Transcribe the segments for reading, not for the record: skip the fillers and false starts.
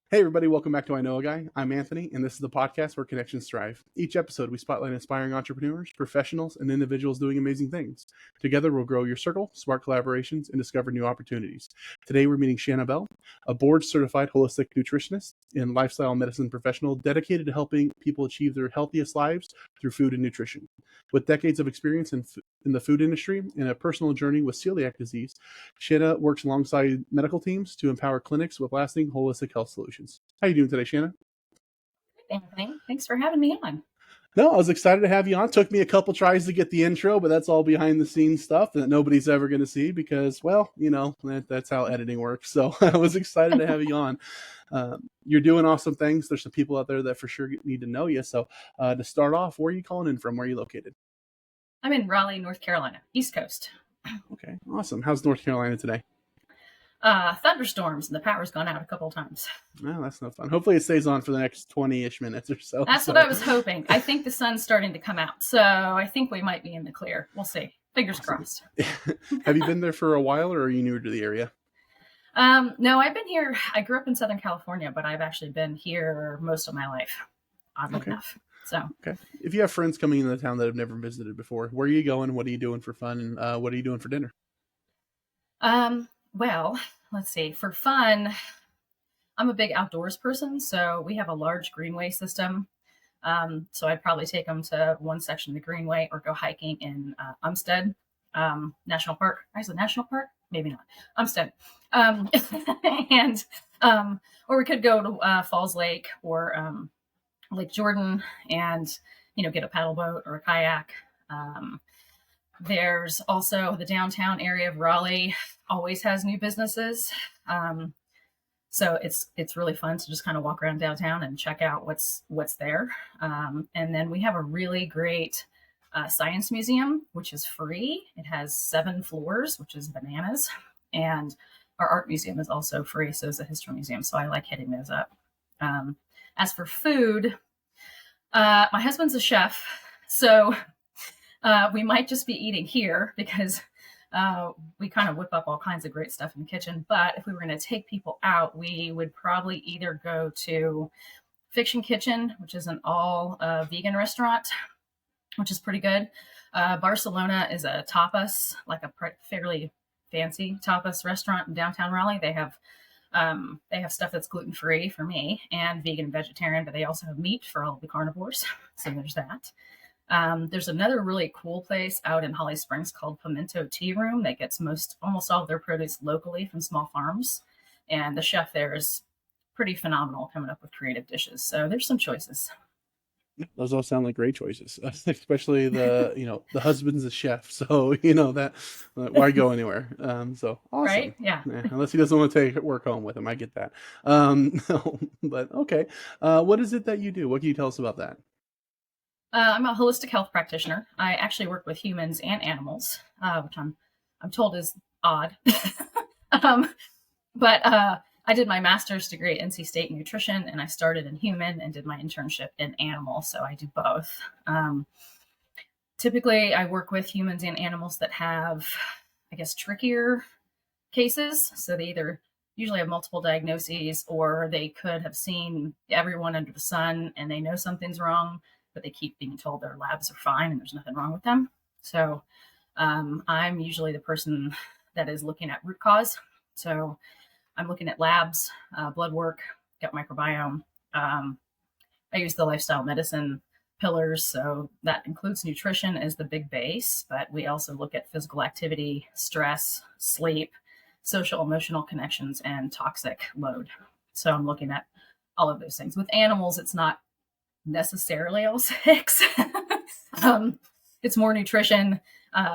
Hey, everybody, welcome back to I Know a Guy. I'm Anthony, and this is the podcast where connections thrive. Each episode, we spotlight inspiring entrepreneurs, professionals, and individuals doing amazing things. Together, we'll grow your circle, spark collaborations, and discover new opportunities. Today, we're meeting Shanah Bell, a board certified holistic nutritionist and lifestyle medicine professional dedicated to helping people achieve their healthiest lives through food and nutrition. With decades of experience in the food industry and a personal journey with celiac disease, Shanah works alongside medical teams to empower clinics with lasting holistic health solutions. How are you doing today, Shanah? Anthony, thanks for having me on. No, I was excited to have you on. Took me a couple tries to get the intro, but that's all behind the scenes stuff that nobody's ever going to see because, well, that's how editing works. So I was excited to have you on. You're doing awesome things. There's some people out there that for sure need to know you. So to start off, where are you calling in from? Where are you located? I'm in Raleigh, North Carolina, East Coast. Okay, awesome. How's North Carolina today? Thunderstorms, and the power's gone out a couple of times. Well, that's no fun. Hopefully it stays on for the next 20-ish minutes or so. That's what I was hoping. I think the sun's starting to come out, so I think we might be in the clear. We'll see. Fingers crossed. Have you been there for a while, or are you newer to the area? No, I've been here. I grew up in Southern California, but I've actually been here most of my life, oddly enough. So, okay. If you have friends coming into the town that have never visited before, where are you going? What are you doing for fun? And what are you doing for dinner? Well, let's see. For fun, I'm a big outdoors person, so we have a large greenway system. So I'd probably take them to one section of the greenway or go hiking in Umstead National Park. Is it National Park? Maybe not. Umstead. And or we could go to Falls Lake or Lake Jordan and, get a paddle boat or a kayak. There's also the downtown area of Raleigh always has new businesses. So it's really fun to just kind of walk around downtown and check out what's there. And then we have a really great science museum, which is free. It has 7 floors, which is bananas. And our art museum is also free. So is the history museum. So I like hitting those up. As for food, my husband's a chef. So we might just be eating here because we kind of whip up all kinds of great stuff in the kitchen. But if we were going to take people out, we would probably either go to Fiction Kitchen, which is an all vegan restaurant, which is pretty good. Barcelona is a tapas, like a fairly fancy tapas restaurant in downtown Raleigh. They have stuff that's gluten-free for me and vegan and vegetarian, but they also have meat for all the carnivores. So there's that. There's another really cool place out in Holly Springs called Pimento Tea Room that gets almost all of their produce locally from small farms. And the chef there is pretty phenomenal coming up with creative dishes. So there's some choices. Those all sound like great choices, especially the husband's a chef. So, that why go anywhere? So awesome. Right? Yeah. Unless he doesn't want to take work home with him. I get that. No, but okay. What is it that you do? What can you tell us about that? I'm a holistic health practitioner. I actually work with humans and animals, which I'm told is odd. But I did my master's degree at NC State in nutrition, and I started in human and did my internship in animal. So I do both. Typically, I work with humans and animals that have, I guess, trickier cases. So they either usually have multiple diagnoses, or they could have seen everyone under the sun and they know something's wrong, but they keep being told their labs are fine and there's nothing wrong with them. So I'm usually the person that is looking at root cause. So I'm looking at labs, blood work, gut microbiome. I use the lifestyle medicine pillars. So that includes nutrition as the big base, but we also look at physical activity, stress, sleep, social emotional connections, and toxic load. So I'm looking at all of those things. With animals, it's not necessarily all 6. It's more nutrition,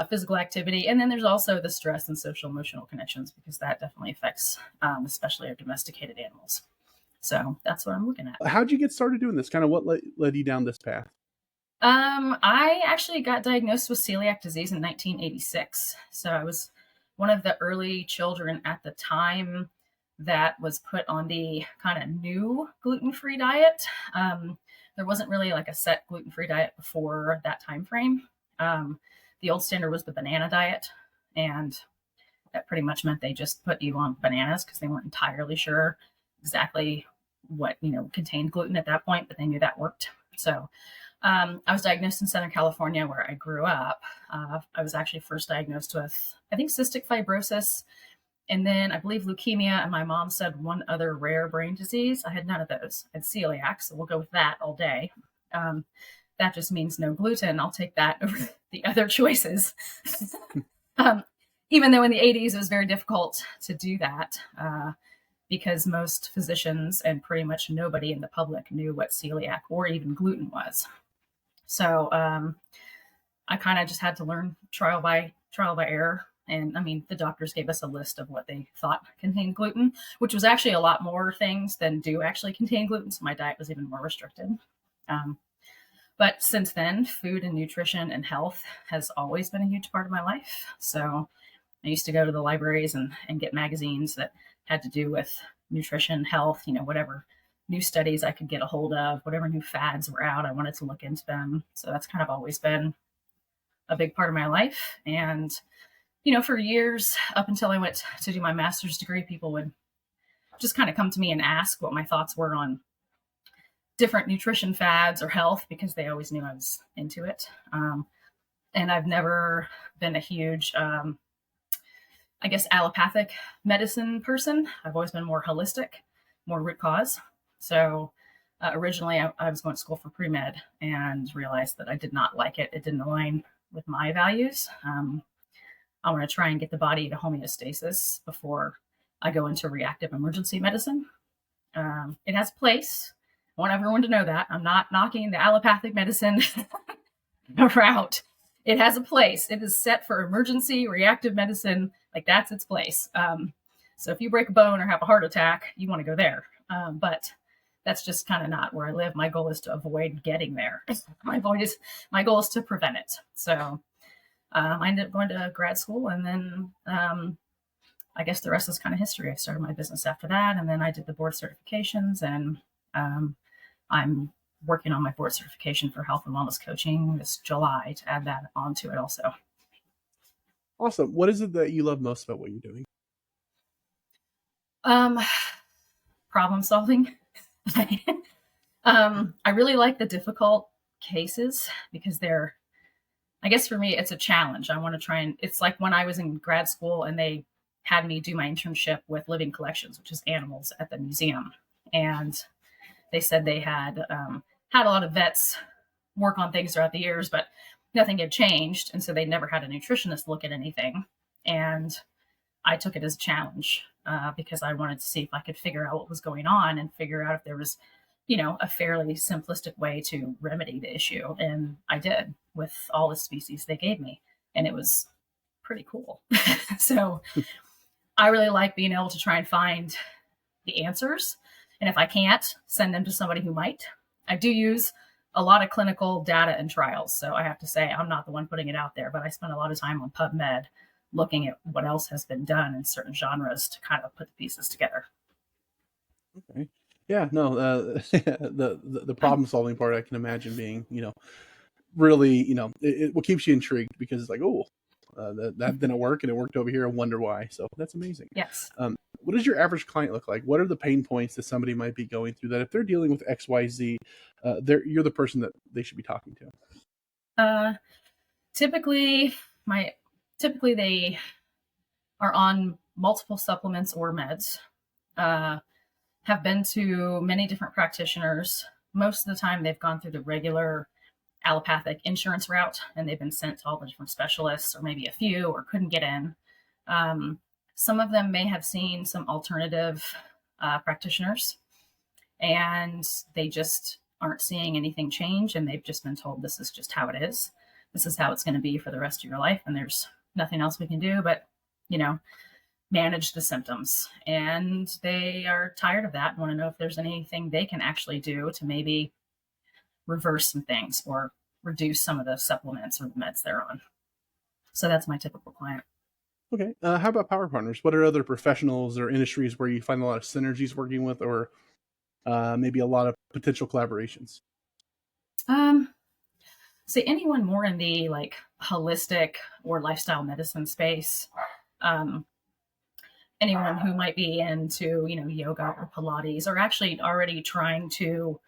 physical activity, and then there's also the stress and social emotional connections, because that definitely affects especially our domesticated animals. So that's what I'm looking at. How'd you get started doing this? Kind of what led you down this path? I actually got diagnosed with celiac disease in 1986. So I was one of the early children at the time that was put on the kind of new gluten-free diet. There wasn't really like a set gluten-free diet before that time frame. The old standard was the banana diet, and that pretty much meant they just put you on bananas because they weren't entirely sure exactly what, contained gluten at that point, but they knew that worked. So I was diagnosed in Southern California where I grew up. I was actually first diagnosed with, I think, cystic fibrosis, and then I believe leukemia, and my mom said one other rare brain disease. I had none of those. I had celiac, so we'll go with that all day. That just means no gluten. I'll take that over the other choices. Even though in the 80s it was very difficult to do that because most physicians and pretty much nobody in the public knew what celiac or even gluten was. So I kind of just had to learn trial by error. And I mean, the doctors gave us a list of what they thought contained gluten, which was actually a lot more things than do actually contain gluten. So my diet was even more restricted. But since then, food and nutrition and health has always been a huge part of my life. So I used to go to the libraries and get magazines that had to do with nutrition, health, whatever new studies I could get a hold of, whatever new fads were out, I wanted to look into them. So that's kind of always been a big part of my life. And, for years, up until I went to do my master's degree, people would just kind of come to me and ask what my thoughts were on different nutrition fads or health, because they always knew I was into it. And I've never been a huge, I guess, allopathic medicine person. I've always been more holistic, more root cause. So originally I was going to school for pre-med and realized that I did not like it. It didn't align with my values. I want to try and get the body to homeostasis before I go into reactive emergency medicine. It has a place. I want everyone to know that. I'm not knocking the allopathic medicine route. It has a place. It is set for emergency reactive medicine. Like, that's its place. So if you break a bone or have a heart attack, you want to go there. But that's just kind of not where I live. My goal is to avoid getting there. My goal is to prevent it. So I ended up going to grad school, and then I guess the rest is kind of history. I started my business after that, and then I did the board certifications, and I'm working on my board certification for health and wellness coaching this July to add that onto it also. Awesome. What is it that you love most about what you're doing? Problem solving. I really like the difficult cases because I guess for me, it's a challenge. I want to try and, it's like when I was in grad school and they had me do my internship with living collections, which is animals at the museum. And they said they had had a lot of vets work on things throughout the years, but nothing had changed. And so they never had a nutritionist look at anything. And I took it as a challenge because I wanted to see if I could figure out what was going on and figure out if there was, a fairly simplistic way to remedy the issue. And I did with all the species they gave me. And it was pretty cool. So I really like being able to try and find the answers. And if I can't, send them to somebody who might. I do use a lot of clinical data and trials. So I have to say, I'm not the one putting it out there, but I spend a lot of time on PubMed looking at what else has been done in certain genres to kind of put the pieces together. Okay. Yeah, no, the problem solving part, I can imagine being, really, what keeps you intrigued, because it's like, oh, that didn't work and it worked over here. I wonder why. So that's amazing. Yes. What does your average client look like? What are the pain points that somebody might be going through that if they're dealing with XYZ, you're the person that they should be talking to? Typically they are on multiple supplements or meds, have been to many different practitioners. Most of the time they've gone through the regular allopathic insurance route and they've been sent to all the different specialists, or maybe a few, or couldn't get in. Some of them may have seen some alternative practitioners and they just aren't seeing anything change, and they've just been told this is just how it is. This is how it's going to be for the rest of your life, and there's nothing else we can do but, manage the symptoms. And they are tired of that and want to know if there's anything they can actually do to maybe reverse some things or reduce some of the supplements or the meds they're on. So that's my typical client. Okay. How about power partners? What are other professionals or industries where you find a lot of synergies working with, or maybe a lot of potential collaborations? Say anyone more in the holistic or lifestyle medicine space. anyone who might be into, yoga or Pilates, or actually already trying to,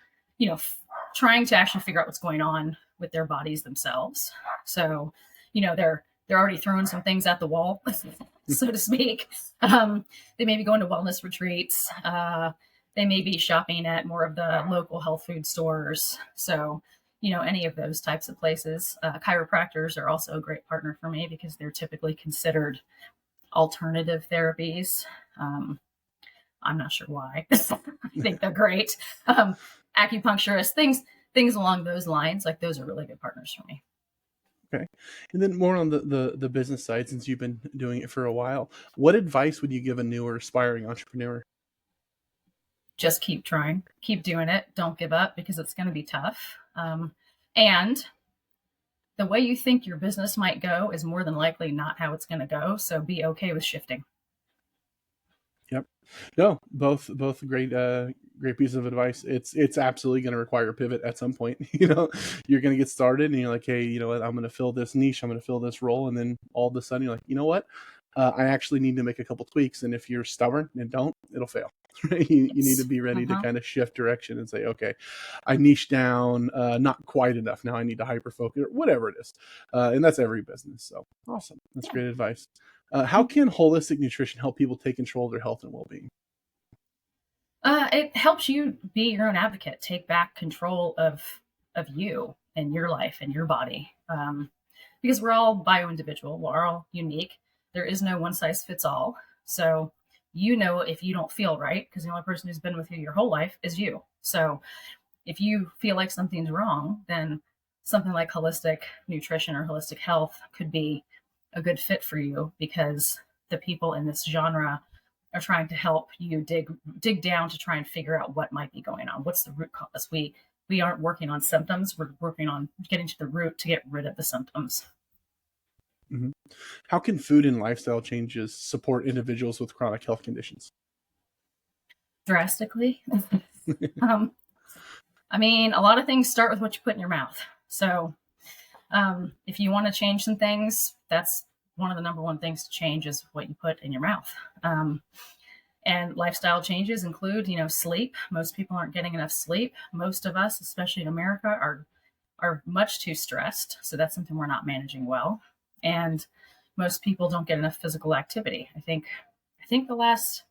trying to actually figure out what's going on with their bodies themselves. So, they're already throwing some things at the wall, so to speak. They may be going to wellness retreats. They may be shopping at more of the local health food stores. So, any of those types of places. Chiropractors are also a great partner for me because they're typically considered alternative therapies. I'm not sure why. I think they're great. Acupuncturists, things along those lines. Like, those are really good partners for me. Okay. And then more on the business side, since you've been doing it for a while, what advice would you give a new or aspiring entrepreneur? Just keep trying, keep doing it. Don't give up, because it's going to be tough. And the way you think your business might go is more than likely not how it's going to go. So be okay with shifting. Yep. No, both great great pieces of advice. It's absolutely going to require a pivot at some point. You're going to get started and you're like, hey, you know what? I'm going to fill this niche. I'm going to fill this role. And then all of a sudden you're like, you know what? I actually need to make a couple tweaks. And if you're stubborn and don't, it'll fail. You need to be ready to kind of shift direction and say, okay, I niche down, not quite enough. Now I need to hyper focus or whatever it is. And that's every business. So awesome. That's great advice. How can holistic nutrition help people take control of their health and well-being? It helps you be your own advocate, take back control of you and your life and your body. Because we're all bio-individual, we're all unique. There is no one size fits all. So, if you don't feel right, because the only person who's been with you your whole life is you. So if you feel like something's wrong, then something like holistic nutrition or holistic health could be a good fit for you, because the people in this genre are trying to help you dig down to try and figure out what might be going on. What's the root cause? We aren't working on symptoms. We're working on getting to the root to get rid of the symptoms. Mm-hmm. How can food and lifestyle changes support individuals with chronic health conditions? Drastically. A lot of things start with what you put in your mouth. So if you want to change some things, that's one of the number one things to change is what you put in your mouth. And lifestyle changes include, sleep. Most people aren't getting enough sleep. Most of us, especially in America, are much too stressed. So that's something we're not managing well. And most people don't get enough physical activity. I think the last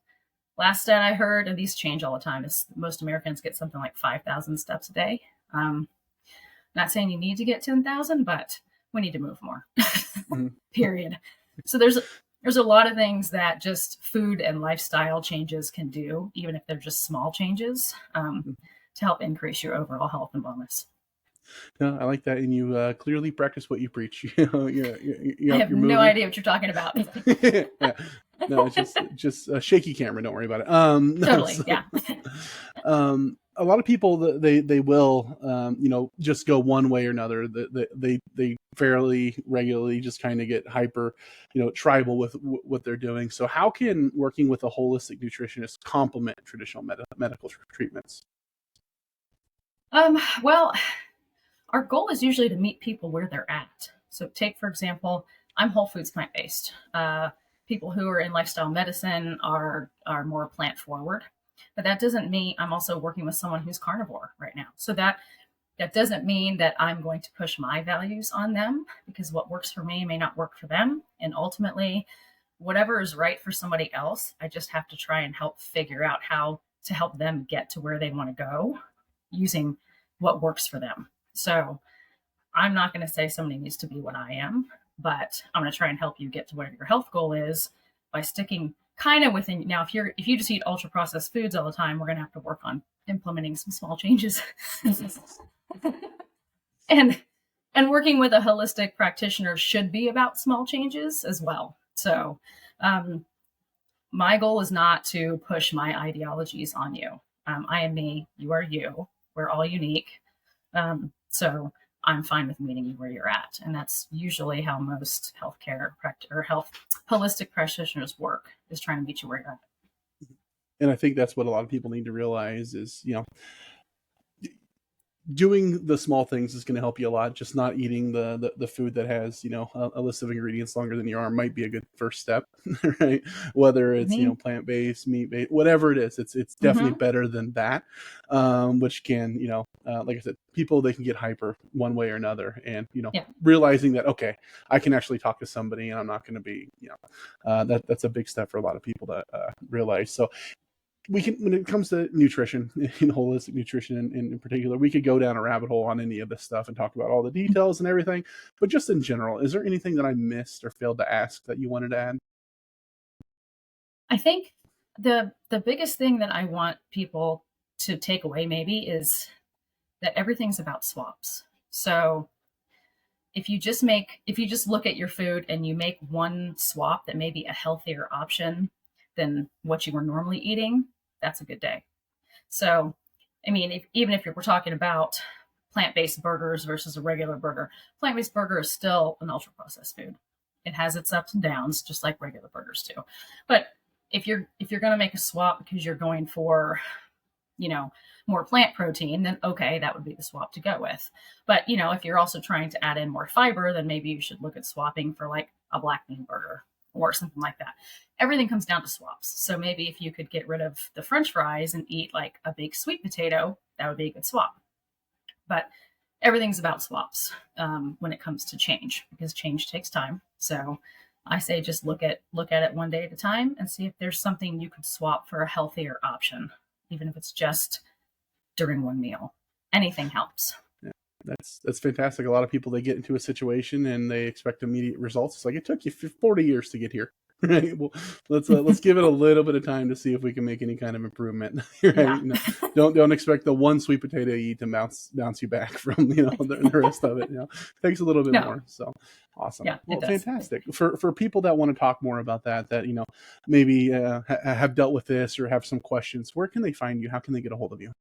stat I heard, and these change all the time, is most Americans get something like 5,000 steps a day. Not saying you need to get 10,000, but we need to move more. Period. So there's a lot of things that just food and lifestyle changes can do, even if they're just small changes, to help increase your overall health and wellness. No, I like that, and you clearly practice what you preach. I have no idea what you're talking about. Yeah. No, it's just a shaky camera. Don't worry about it. Totally, yeah. A lot of people they will just go one way or another. They fairly regularly just kind of get hyper tribal with what they're doing. So how can working with a holistic nutritionist complement traditional medical treatments? Well, our goal is usually to meet people where they're at. So take, for example, I'm whole foods plant-based. People who are in lifestyle medicine are more plant forward, but that doesn't mean I'm also working with someone who's carnivore right now. So that doesn't mean that I'm going to push my values on them, because what works for me may not work for them. And ultimately, whatever is right for somebody else, I just have to try and help figure out how to help them get to where they want to go using what works for them. So I'm not going to say somebody needs to be what I am, but I'm going to try and help you get to whatever your health goal is by sticking kind of within. Now, if you just eat ultra processed foods all the time, we're going to have to work on implementing some small changes. and working with a holistic practitioner should be about small changes as well. So my goal is not to push my ideologies on you. I am me, you are you, we're all unique. So I'm fine with meeting you where you're at. And that's usually how most healthcare holistic practitioners work, is trying to meet you where you're at. And I think that's what a lot of people need to realize is, doing the small things is going to help you a lot. Just not eating the food that has, a list of ingredients longer than your arm might be a good first step, right? Whether it's, Me. plant-based, meat-based, whatever it is, it's definitely Mm-hmm. better than that. Which can, like I said, people, they can get hyper one way or another, and, Yeah. realizing that, okay, I can actually talk to somebody and I'm not going to be, that's a big step for a lot of people to realize. So we can, when it comes to nutrition and holistic nutrition in particular, we could go down a rabbit hole on any of this stuff and talk about all the details and everything. But just in general, is there anything that I missed or failed to ask that you wanted to add? I think the biggest thing that I want people to take away maybe is that everything's about swaps. So if you just look at your food and you make one swap that may be a healthier option than what you were normally eating, that's a good day. So, I mean, even if we're talking about plant-based burgers versus a regular burger, plant-based burger is still an ultra-processed food. It has its ups and downs, just like regular burgers do. But if you're going to make a swap because you're going for, you know, more plant protein, then okay, that would be the swap to go with. But, if you're also trying to add in more fiber, then maybe you should look at swapping for like a black bean burger or something like that. Everything comes down to swaps. So maybe if you could get rid of the French fries and eat like a big sweet potato, that would be a good swap. But everything's about swaps when it comes to change, because change takes time. So I say just look at it one day at a time and see if there's something you could swap for a healthier option, even if it's just during one meal. Anything helps. Yeah, that's fantastic. A lot of people, they get into a situation and they expect immediate results. It's like, it took you 40 years to get here. Right. Well, let's give it a little bit of time to see if we can make any kind of improvement. Right. Yeah. Don't expect the one sweet potato you eat to bounce you back from the rest of it. It takes a little bit No. more. So awesome. Yeah, Well, it does. fantastic. For people that want to talk more about that maybe have dealt with this or have some questions, where can they find you? How can they get a hold of you?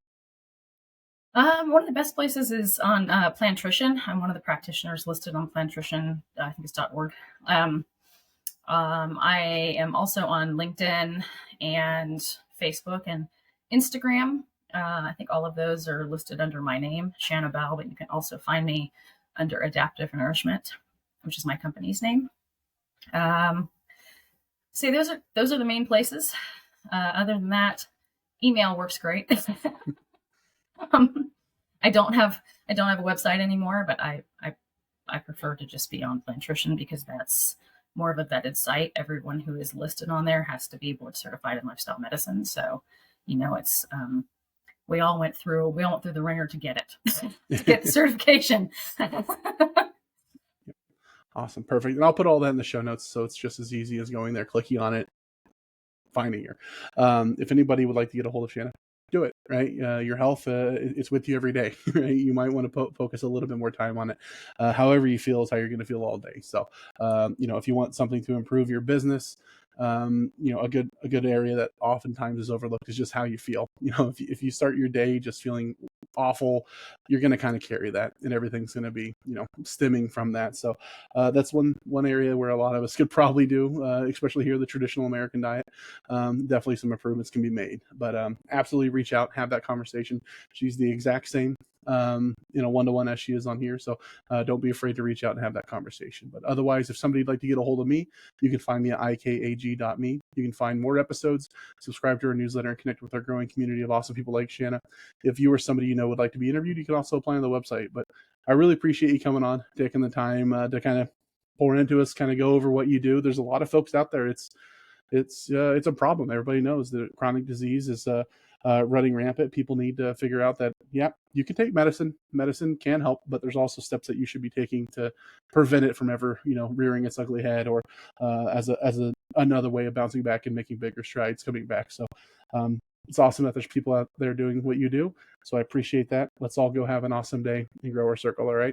One of the best places is on Plantrition. I'm one of the practitioners listed on Plantrition. I think it's .org. I am also on LinkedIn and Facebook and Instagram. I think all of those are listed under my name, Shanah Bell, but you can also find me under Adaptive Nourishment, which is my company's name. So those are the main places. Other than that, email works great. I don't have a website anymore, but I prefer to just be on Plantrition because that's more of a vetted site. Everyone who is listed on there has to be board certified in lifestyle medicine. So, it's we all went through the ringer to get it, to get the certification. Awesome. Perfect. And I'll put all that in the show notes, so it's just as easy as going there, clicking on it, finding her. If anybody would like to get a hold of Shanah, do it. Right. Your health, it's with you every day. Right. You might want to focus a little bit more time on it. However you feel is how you're going to feel all day. So, if you want something to improve your business, a good area that oftentimes is overlooked is just how you feel. If you start your day just feeling awful, you're going to kind of carry that, and everything's going to be stemming from that. So that's one area where a lot of us could probably do, especially here, the traditional American diet. Definitely some improvements can be made, but absolutely reach out, have that conversation. She's the exact same one-to-one as she is on here, so don't be afraid to reach out and have that conversation. But otherwise, if somebody'd like to get a hold of me, you can find me at ikag.me. You can find more episodes, subscribe to our newsletter, and connect with our growing community of awesome people like Shanah. If you or somebody would like to be interviewed, you can also apply on the website. But I really appreciate you coming on, taking the time to kind of pour into us, kind of go over what you do. There's a lot of folks out there. It's a problem. Everybody knows that chronic disease is running rampant. People need to figure out that, you can take medicine. Medicine can help, but there's also steps that you should be taking to prevent it from ever, rearing its ugly head, or as another way of bouncing back and making bigger strides coming back. So it's awesome that there's people out there doing what you do. So I appreciate that. Let's all go have an awesome day and grow our circle. All right.